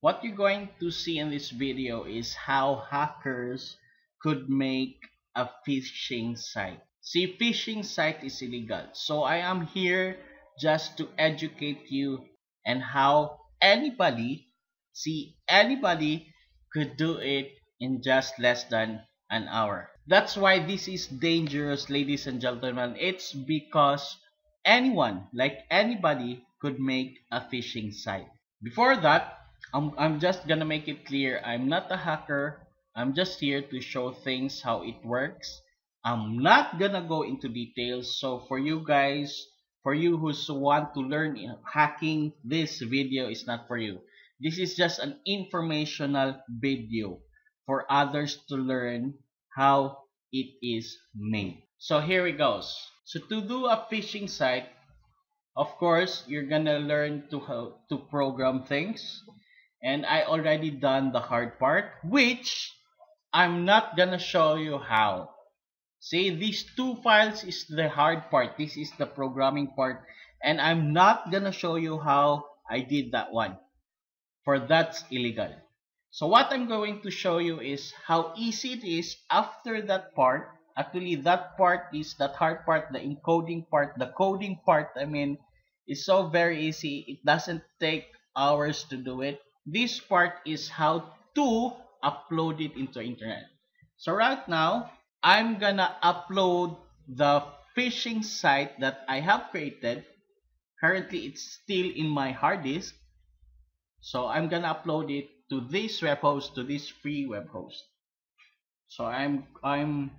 What you're going to see in this video is how hackers could make a phishing site. See, phishing site is illegal. So I am here just to educate you and how anybody could do it in just less than an hour. That's why this is dangerous, ladies and gentlemen. It's because anyone, like anybody, could make a phishing site. Before that, I'm just gonna make it clear, I'm not a hacker. I'm just here to show things how it works. I'm not gonna go into details. So for you guys, for you who want to learn hacking, this video is not for you. This is just an informational video for others to learn how it is made. So here it goes. So to do a phishing site, of course, you're gonna learn to how to program things. And I already done the hard part, which I'm not gonna show you how. See, these two files is the hard part. This is the programming part. And I'm not gonna show you how I did that one, for that's illegal. So what I'm going to show you is how easy it is after that part. Actually, that part is that hard part, the encoding part, the coding part, is so very easy. It doesn't take hours to do it. This part is how to upload it into internet. So right now, I'm gonna upload the phishing site that I have created. Currently, it's still in my hard disk. So I'm gonna upload it to this web host, to this free web host. So I'm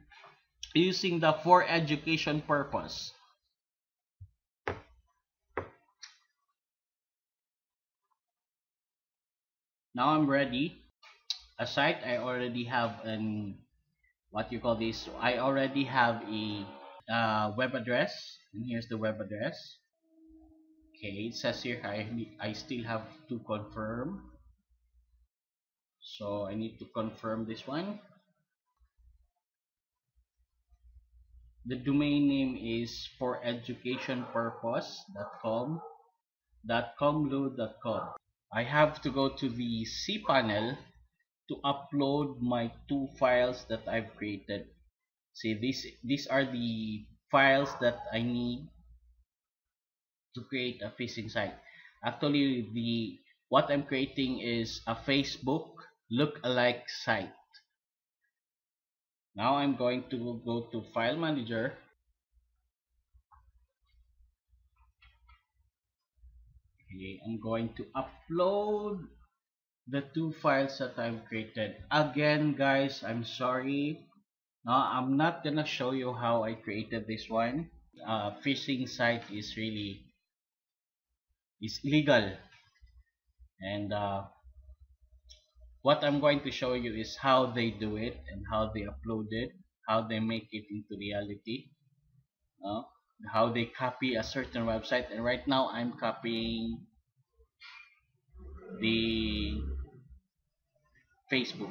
using the for education purpose. Now I'm ready. A site, I already have an what you call this. I already have a web address, and here's the web address. Okay, it says here I still have to confirm. So I need to confirm this one. The domain name is foreducationpurpose.com.comlu.com. I have to go to the cPanel to upload my two files that I've created. See, these are the files that I need to create a phishing site. Actually, the what I'm creating is a Facebook look-alike site. Now I'm going to go to File Manager. Okay, I'm going to upload the two files that I've created. Again, guys, I'm sorry. No, I'm not gonna show you how I created this one. Phishing site is illegal, and what I'm going to show you is how they do it and how they upload it, how they make it into reality, uh, how they copy a certain website. And right now I'm copying the Facebook.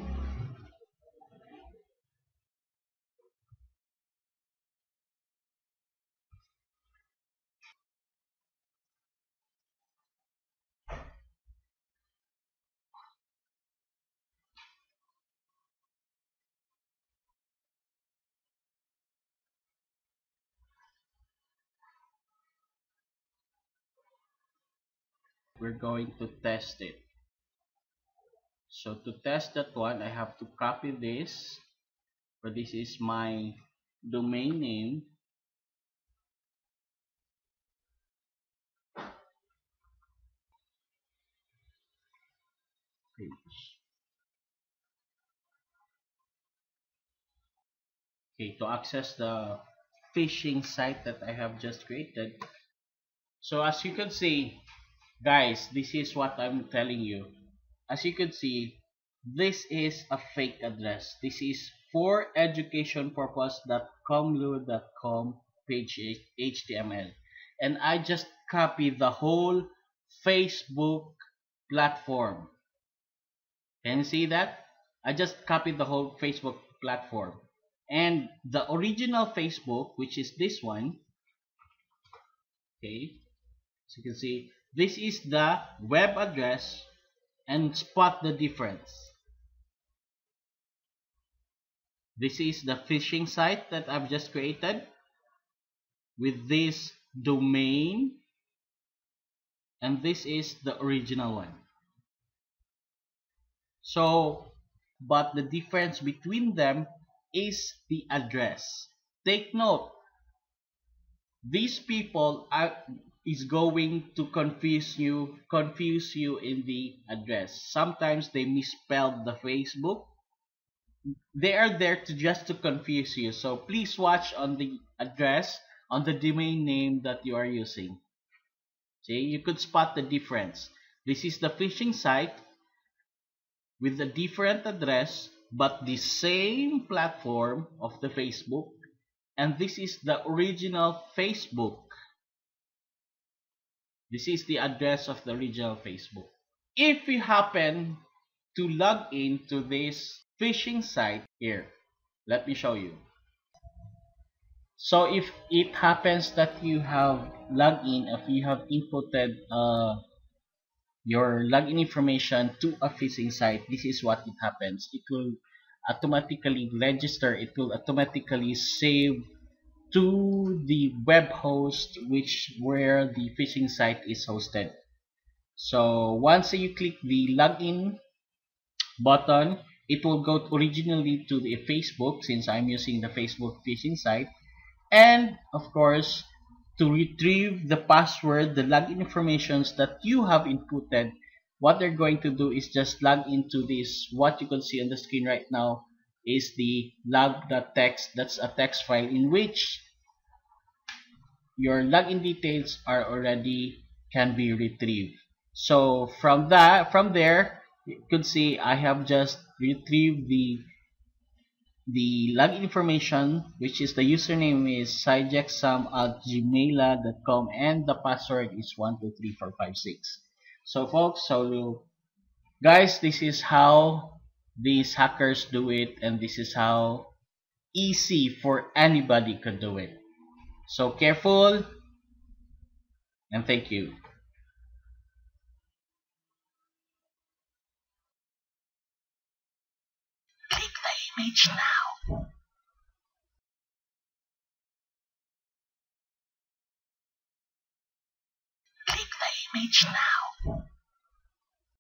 We're going to test it. So to test that one, I have to copy this. So this is my domain name. Page. Okay, to access the phishing site that I have just created. So as you can see, guys, this is what I'm telling you. As you can see, this is a fake address. This is for education purpose.comlu.com page HTML. And I just copied the whole Facebook platform. Can you see that? I just copied the whole Facebook platform. And the original Facebook, which is this one, okay, so you can see this is the web address and spot the difference. This is the phishing site that I've just created with this domain, and this is the original one. So, but the difference between them is the address. Take note, these people is going to confuse you in the address. Sometimes they misspelled the Facebook. They are there to just to confuse you. So please watch on the address, on the domain name that you are using. See, you could spot the difference. This is the phishing site with a different address but the same platform of the Facebook, and this is the original Facebook. This is the address of the original Facebook. If you happen to log in to this phishing site here, let me show you. So if it happens that you have logged in, if you have inputted your login information to a phishing site, this is what it happens. It will automatically register, it will automatically save to the web host where the phishing site is hosted. So once you click the login button, it will go originally to the Facebook, since I'm using the Facebook phishing site, and of course to retrieve the password, the login informations that you have inputted. What they're going to do is just log into this. What you can see on the screen right now is the log.txt. That's a text file in which your login details are already can be retrieved. So from there, you could see I have just retrieved the login information, which is the username is sijexam@gmail.com, and the password is 123456. So folks, guys, this is how these hackers do it, and this is how easy for anybody could do it. So careful, and thank you. Click the image now. Click the image now.